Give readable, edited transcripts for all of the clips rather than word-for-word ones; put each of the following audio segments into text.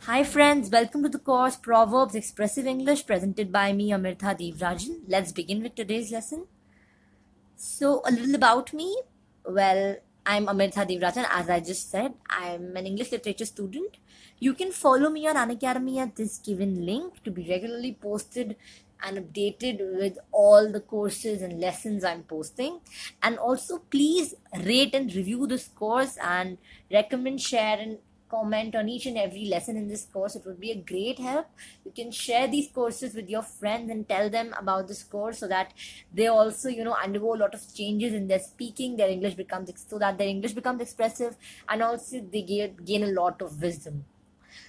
Hi friends, welcome to the course Proverbs Expressive English presented by me Amirtha Devrajan. Let's begin with today's lesson. So, a little about me. Well, I'm Amirtha Devrajan. As I just said, I'm an English literature student. You can follow me on Unacademy at this given link to be regularly posted and updated with all the courses and lessons I'm posting. And also, please rate and review this course and recommend, share, and comment on each and every lesson in this course. It would be a great help. You can share these courses with your friends and tell them about this course so that they also undergo a lot of changes in their speaking. Their English becomes so that their English becomes expressive, and also they gain a lot of wisdom.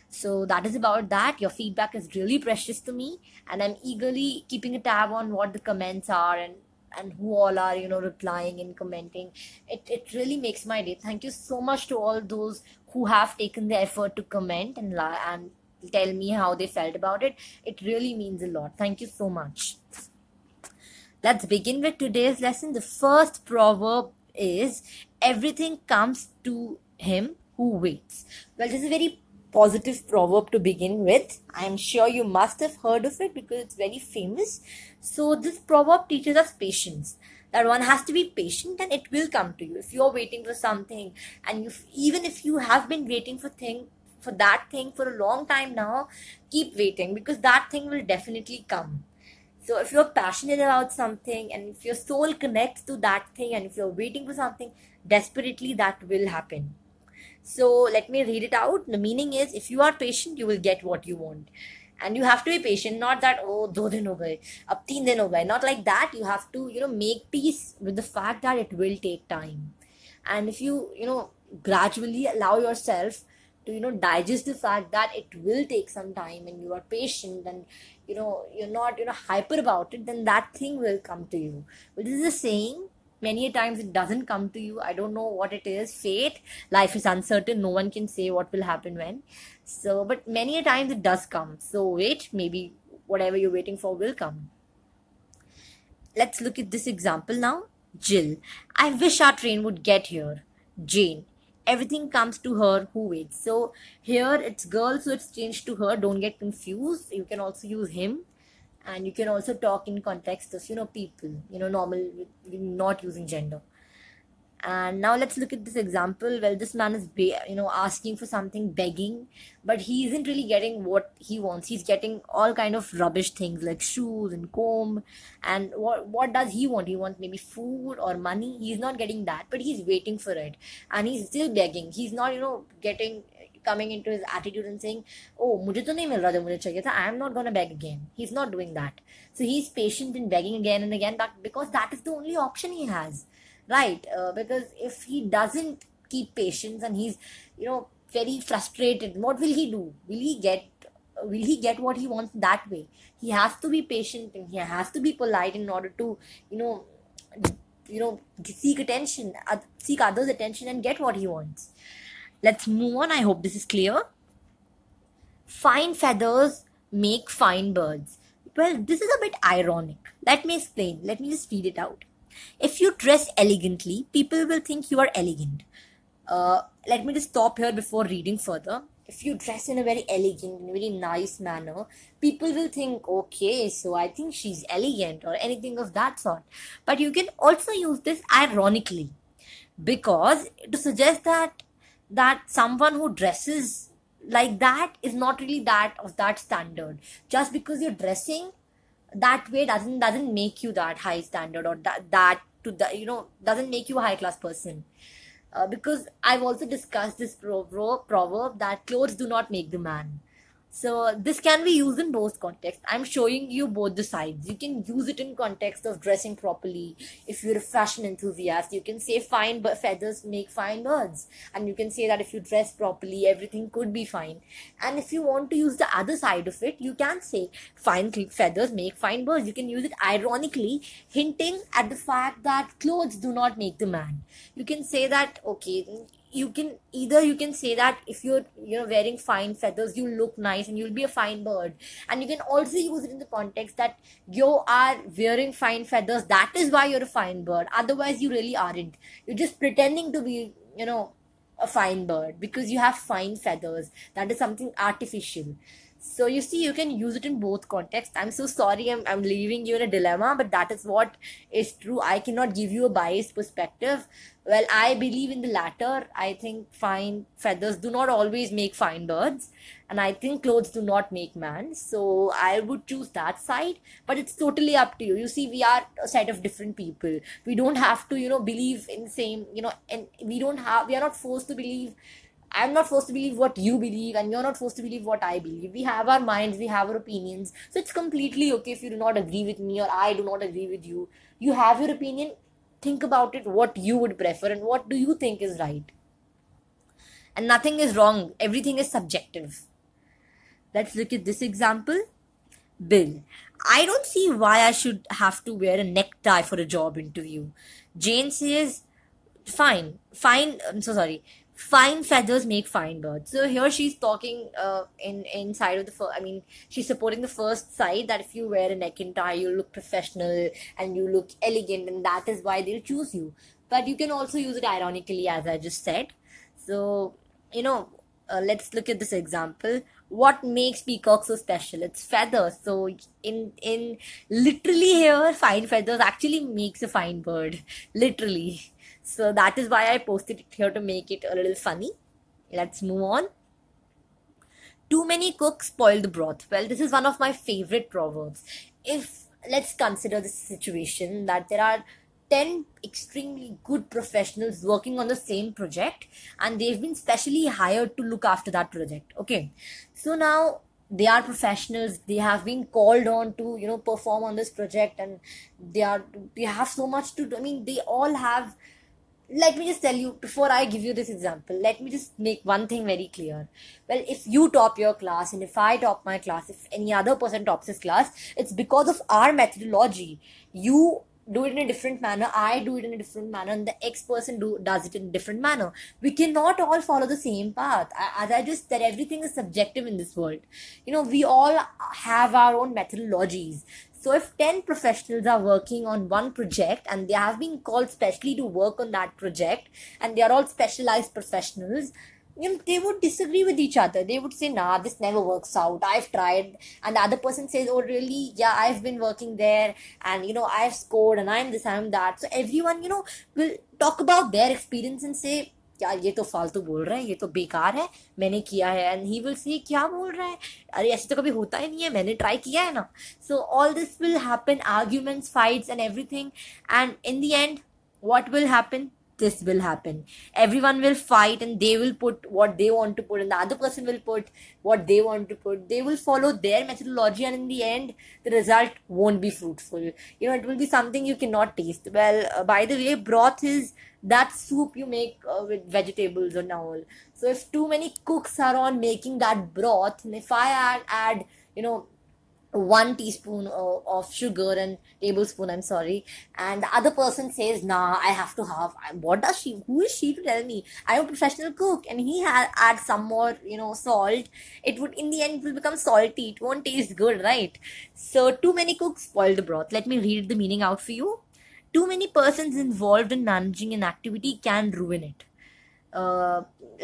So that is about that. Your feedback is really precious to me, and I'm eagerly keeping a tab on what the comments are and who all are replying and commenting. It really makes my day. Thank you so much to all those who have taken the effort to comment and tell me how they felt about it. It really means a lot. Thank you so much. Let's begin with today's lesson. The first proverb is everything comes to him who waits. Well, this is a very positive proverb to begin with. I am sure you must have heard of it because it's very famous. So this proverb teaches us patience, that one has to be patient and it will come to you. If you're waiting for something, and even if you have been waiting for that thing for a long time now, keep waiting, because that thing will definitely come. So if you're passionate about something and if your soul connects to that thing and if you're waiting for something desperately, that will happen. So let me read it out. The meaning is, if you are patient, you will get what you want. And you have to be patient, not that, oh, 2 दिन हो गए, अब 3 दिन हो गए. Not like that. You have to, make peace with the fact that it will take time. And if you, gradually allow yourself to, digest the fact that it will take some time, and you are patient, and, you're not, hyper about it, then that thing will come to you. But this is a saying. Many a times it doesn't come to you. I don't know what it is. Fate. Life is uncertain. No one can say what will happen when. So, but many a times it does come. So wait, maybe whatever you're waiting for will come. Let's look at this example now. Jill. I wish our train would get here. Jane. Everything comes to her who waits. So here it's girl, so it's changed to her. Don't get confused. You can also use him. And you can also talk in context of people, normal, not using gender. And now let's look at this example. Well, this man is asking for something, begging, but he isn't really getting what he wants. He's getting all kind of rubbish things like shoes and comb. And what does he want? He wants maybe food or money. He's not getting that, but he's waiting for it, and he's still begging. He's not getting coming into his attitude and saying, oh, मुझे तो नहीं मिल रहा जो मुझे चाहिए था, I am not gonna beg again. He's not doing that. So he's patient in begging again and again, because that is the only option he has, right? Because if he doesn't keep patience and he's very frustrated, what will he do? Will he get what he wants that way? He has to be patient and he has to be polite in order to seek others' attention and get what he wants. Let's move on. I hope this is clear. Fine feathers make fine birds. Well, this is a bit ironic. Let me explain. Let me just read it out. If you dress elegantly, people will think you are elegant. Let me just stop here before reading further. If you dress in a very elegant and very nice manner, people will think, okay, so I think she's elegant or anything of that sort. But you can also use this ironically, because to suggest that someone who dresses like that is not really that of that standard. Just because you're dressing that way doesn't make you that high standard, or doesn't make you a high class person. Because I've also discussed this proverb that clothes do not make the man. So this can be used in both contexts. I'm showing you both the sides. You can use it in context of dressing properly. If you're a fashion enthusiast, you can say fine feathers make fine birds. And you can say that if you dress properly, everything could be fine. And if you want to use the other side of it, you can say fine feathers make fine birds. You can use it ironically, hinting at the fact that clothes do not make the man. You can say that, okay, you can say that if you're wearing fine feathers, you look nice and you'll be a fine bird. And you can also use it in the context that you are wearing fine feathers, that is why you're a fine bird. Otherwise you really aren't. You're just pretending to be a fine bird because you have fine feathers. That is something artificial. So you see, you can use it in both contexts. I'm so sorry, I'm leaving you in a dilemma, but that is what is true. I cannot give you a biased perspective. Well, I believe in the latter. I think fine feathers do not always make fine birds, and I think clothes do not make man. So I would choose that side, but it's totally up to you. You see, we are a set of different people. We don't have to, believe in the same, and we are not forced to believe. I'm not forced to believe what you believe, and you're not forced to believe what I believe. We have our minds, we have our opinions. So it's completely okay if you do not agree with me or I do not agree with you. You have your opinion. Think about it, what you would prefer and what do you think is right. And nothing is wrong. Everything is subjective. Let's look at this example. Bill, I don't see why I should have to wear a necktie for a job interview. Jane says, fine, I'm so sorry. Fine feathers make fine birds. So here she's talking inside of the first, she's supporting the first side that if you wear a neck and tie, you look professional and you look elegant, and that is why they'll choose you. But you can also use it ironically, as I just said. So, let's look at this example. What makes peacock so special? It's feathers. So in literally here, fine feathers actually makes a fine bird. Literally. So that is why I posted it here, to make it a little funny. Let's move on. Too many cooks spoil the broth. Well, this is one of my favorite proverbs. Let's consider this situation that there are 10 extremely good professionals working on the same project, and they've been specially hired to look after that project. Okay. So now they are professionals. They have been called on to, perform on this project, and they have so much to do. They all have. Let me just tell you, before I give you this example, let me just make one thing very clear. Well, if you top your class and if I top my class, if any other person tops his class, it's because of our methodology. You do it in a different manner, I do it in a different manner, and the X person does it in a different manner. We cannot all follow the same path. As I just said, everything is subjective in this world. We all have our own methodologies. So if 10 professionals are working on one project and they have been called specially to work on that project, and they are all specialized professionals, they would disagree with each other. They would say, nah, this never works out. I've tried. And the other person says, oh, really? Yeah, I've been working there, and, I've scored, and I'm this, I'm that. So everyone, will talk about their experience and say, यार ये तो फालतू बोल रहा है, ये तो बेकार है, मैंने किया है. एंड ही विल से, क्या बोल रहा है, अरे ऐसे तो कभी होता ही नहीं है, मैंने ट्राई किया है ना. So all this will happen, arguments, fights and everything, and in the end what will happen? This will happen. Everyone will fight and they will put what they want to put, and the other person will put what they want to put. They will follow their methodology, and in the end the result won't be fruitful. It will be something you cannot taste. Well, by the way, broth is that soup you make with vegetables and all. So if too many cooks are on making that broth, and if I add 1 teaspoon of sugar and tablespoon, and the other person says, nah, I have to have, who is she to tell me? I'm a professional cook, and he adds some more salt. It would, in the end, it will become salty. It won't taste good, right? So too many cooks spoil the broth. Let me read the meaning out for you. Too many persons involved in managing an activity can ruin it.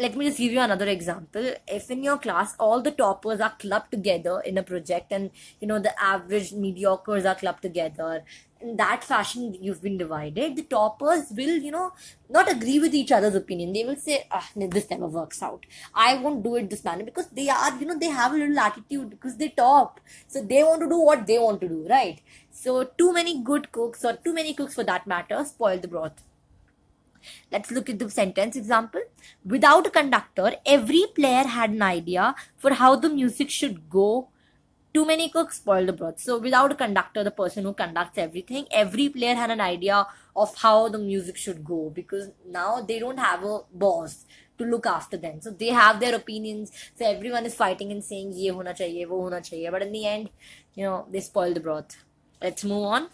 Let me just give you another example. If in your class all the toppers are clubbed together in a project, and the average mediocres are clubbed together, in that fashion you've been divided, the toppers will not agree with each other's opinion. They will say, this never works out, I won't do it this manner, because they are they have a little attitude, because they top, so they want to do what they want to do, right? So too many good cooks, or too many cooks for that matter, spoil the broth. Let's look at the sentence example. Without a conductor, every player had an idea for how the music should go. Too many cooks spoil the broth. So without a conductor, the person who conducts everything, every player had an idea of how the music should go, because now they don't have a boss to look after them. So they have their opinions. So everyone is fighting and saying, ye hona chahiye, wo hona chahiye. But in the end, they spoil the broth. Let's move on.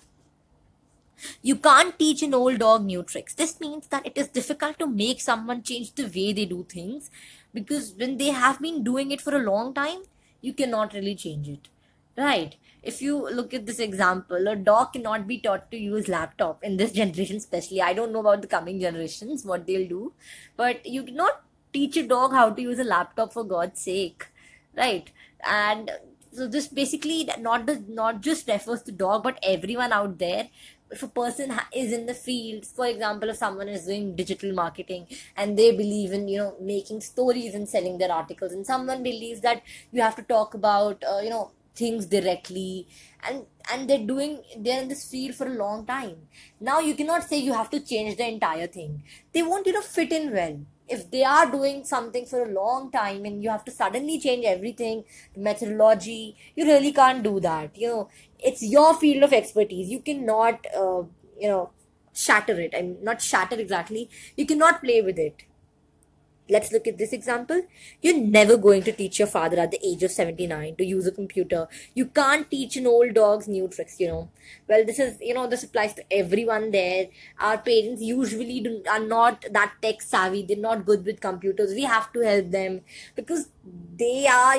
You can't teach an old dog new tricks. This means that it is difficult to make someone change the way they do things, because when they have been doing it for a long time, you cannot really change it, right? If you look at this example, a dog cannot be taught to use laptop in this generation especially. I don't know about the coming generations, what they'll do, but you cannot teach a dog how to use a laptop, for God's sake, right? And so this basically not just refers to dog, but everyone out there. If a person is in the field, for example, if someone is doing digital marketing and they believe in making stories and selling their articles, and someone believes that you have to talk about things directly, and they're in this field for a long time. Now you cannot say you have to change the entire thing. They want you to fit in well. If they are doing something for a long time and you have to suddenly change everything, the methodology, you really can't do that. It's your field of expertise. You cannot shatter it. I'm not shatter exactly. You cannot play with it. Let's look at this example. You're never going to teach your father at the age of 79 to use a computer. You can't teach an old dog's new tricks. Well, this applies to everyone there. Our parents usually are not that tech savvy. They're not good with computers. We have to help them because they are,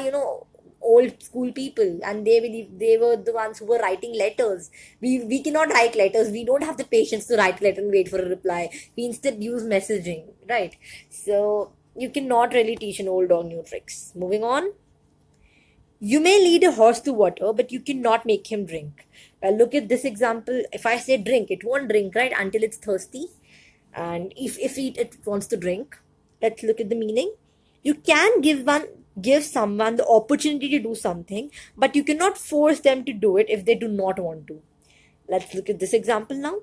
old school people, and they believe they were the ones who were writing letters. We cannot write letters. We don't have the patience to write a letter and wait for a reply. We instead use messaging, right? So you cannot really teach an old dog new tricks. Moving on. You may lead a horse to water, but you cannot make him drink. Well, look at this example. If I say drink, it won't drink, right, until it's thirsty. And if it wants to drink, let's look at the meaning. You can give someone the opportunity to do something, but you cannot force them to do it if they do not want to. Let's look at this example now.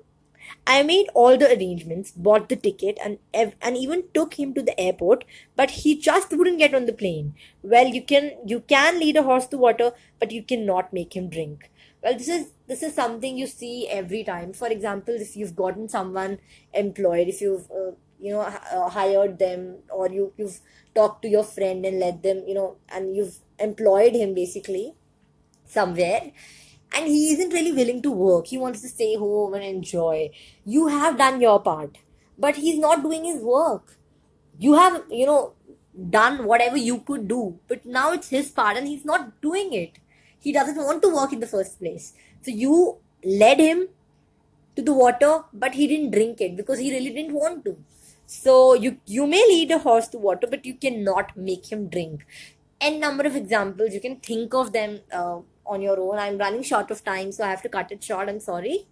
I made all the arrangements, bought the ticket, and even took him to the airport, but he just wouldn't get on the plane. Well, you can lead a horse to water, but you cannot make him drink. Well, this is something you see every time. For example, if you've gotten someone employed, if you've hired them, or you've talked to your friend and let them, and you've employed him basically somewhere, and he isn't really willing to work. He wants to stay home and enjoy. You have done your part, but he's not doing his work. You have, done whatever you could do, but now it's his part and he's not doing it. He doesn't want to work in the first place. So you led him to the water, but he didn't drink it because he really didn't want to. So you may lead a horse to water, but you cannot make him drink. N number of examples. You can think of them on your own. I'm running short of time, so I have to cut it short. I'm sorry.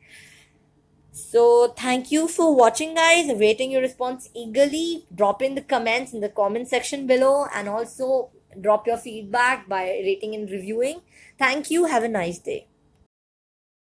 So thank you for watching, guys. Awaiting your response eagerly. Drop in the comments in the comment section below, and also drop your feedback by rating and reviewing. Thank you. Have a nice day.